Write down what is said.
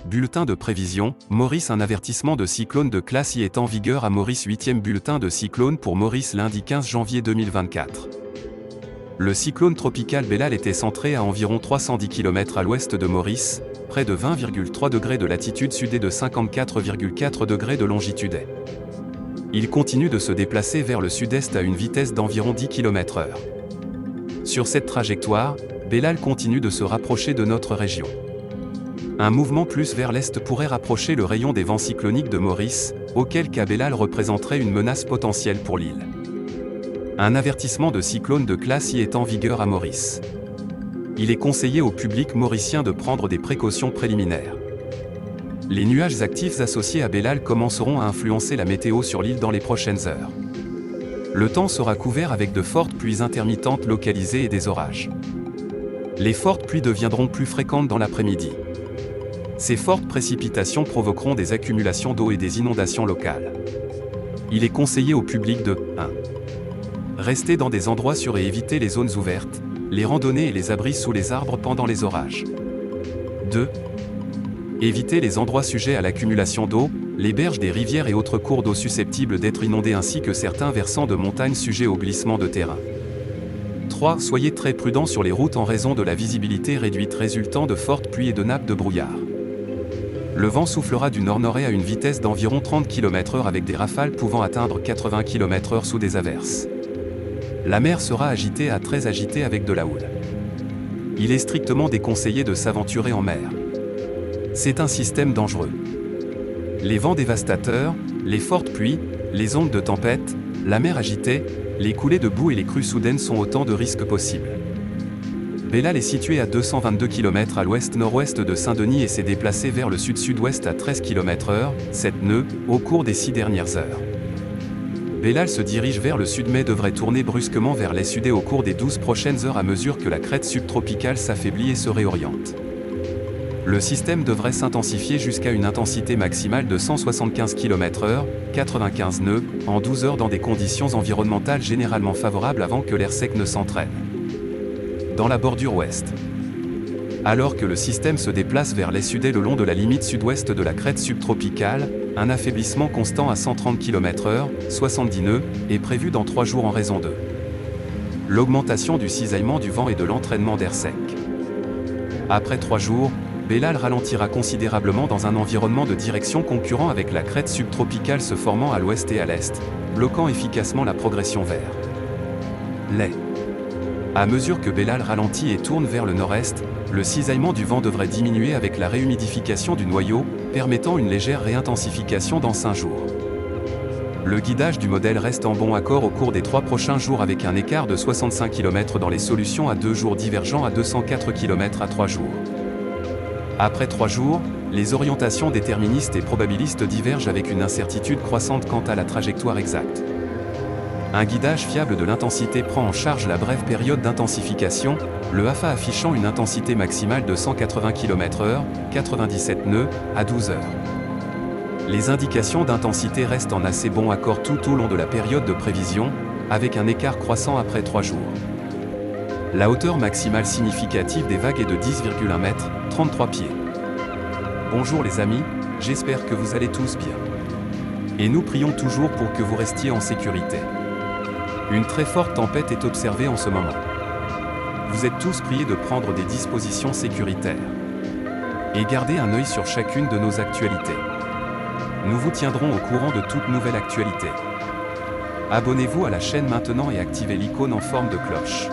Bulletin de prévision, Maurice. Un avertissement de cyclone de classe I est en vigueur à Maurice. 8e bulletin de cyclone pour Maurice lundi 15 janvier 2024. Le cyclone tropical Bellal était centré à environ 310 km à l'ouest de Maurice, près de 20,3 degrés de latitude sud et de 54,4 degrés de longitude est. Il continue de se déplacer vers le sud-est à une vitesse d'environ 10 km/h. Sur cette trajectoire, Bellal continue de se rapprocher de notre région. Un mouvement plus vers l'est pourrait rapprocher le rayon des vents cycloniques de Maurice, auquel cas Bellal représenterait une menace potentielle pour l'île. Un avertissement de cyclone de classe I est en vigueur à Maurice. Il est conseillé au public mauricien de prendre des précautions préliminaires. Les nuages actifs associés à Bellal commenceront à influencer la météo sur l'île dans les prochaines heures. Le temps sera couvert avec de fortes pluies intermittentes localisées et des orages. Les fortes pluies deviendront plus fréquentes dans l'après-midi. Ces fortes précipitations provoqueront des accumulations d'eau et des inondations locales. Il est conseillé au public de 1. Rester dans des endroits sûrs et éviter les zones ouvertes, les randonnées et les abris sous les arbres pendant les orages. 2. Éviter les endroits sujets à l'accumulation d'eau, les berges des rivières et autres cours d'eau susceptibles d'être inondés ainsi que certains versants de montagne sujets au glissement de terrain. 3. Soyez très prudents sur les routes en raison de la visibilité réduite résultant de fortes pluies et de nappes de brouillard. Le vent soufflera du nord-nord-est à une vitesse d'environ 30 km/h avec des rafales pouvant atteindre 80 km/h sous des averses. La mer sera agitée à très agitée avec de la houle. Il est strictement déconseillé de s'aventurer en mer. C'est un système dangereux. Les vents dévastateurs, les fortes pluies, les ondes de tempête, la mer agitée, les coulées de boue et les crues soudaines sont autant de risques possibles. Bellal est situé à 222 km à l'ouest-nord-ouest de Saint-Denis et s'est déplacé vers le sud-sud-ouest à 13 km/h, 7 nœuds, au cours des 6 dernières heures. Bellal se dirige vers le sud mais devrait tourner brusquement vers l'est-sud au cours des 12 prochaines heures à mesure que la crête subtropicale s'affaiblit et se réoriente. Le système devrait s'intensifier jusqu'à une intensité maximale de 175 km/h, 95 nœuds, en 12 heures dans des conditions environnementales généralement favorables avant que l'air sec ne s'entraîne. Dans la bordure ouest. Alors que le système se déplace vers l'est-sud le long de la limite sud-ouest de la crête subtropicale, un affaiblissement constant à 130 km/h, 70 nœuds, est prévu dans 3 jours en raison de l'augmentation du cisaillement du vent et de l'entraînement d'air sec. Après 3 jours, Bellal ralentira considérablement dans un environnement de direction concurrent avec la crête subtropicale se formant à l'ouest et à l'est, bloquant efficacement la progression vers l'est. À mesure que Bellal ralentit et tourne vers le nord-est, le cisaillement du vent devrait diminuer avec la réhumidification du noyau, permettant une légère réintensification dans 5 jours. Le guidage du modèle reste en bon accord au cours des 3 prochains jours avec un écart de 65 km dans les solutions à 2 jours divergent à 204 km à 3 jours. Après 3 jours, les orientations déterministes et probabilistes divergent avec une incertitude croissante quant à la trajectoire exacte. Un guidage fiable de l'intensité prend en charge la brève période d'intensification, le AFA affichant une intensité maximale de 180 km/h, 97 nœuds, à 12 heures. Les indications d'intensité restent en assez bon accord tout au long de la période de prévision, avec un écart croissant après 3 jours. La hauteur maximale significative des vagues est de 10,1 m, 33 pieds. Bonjour les amis, j'espère que vous allez tous bien. Et nous prions toujours pour que vous restiez en sécurité. Une très forte tempête est observée en ce moment. Vous êtes tous priés de prendre des dispositions sécuritaires. Et garder un œil sur chacune de nos actualités. Nous vous tiendrons au courant de toute nouvelle actualité. Abonnez-vous à la chaîne maintenant et activez l'icône en forme de cloche.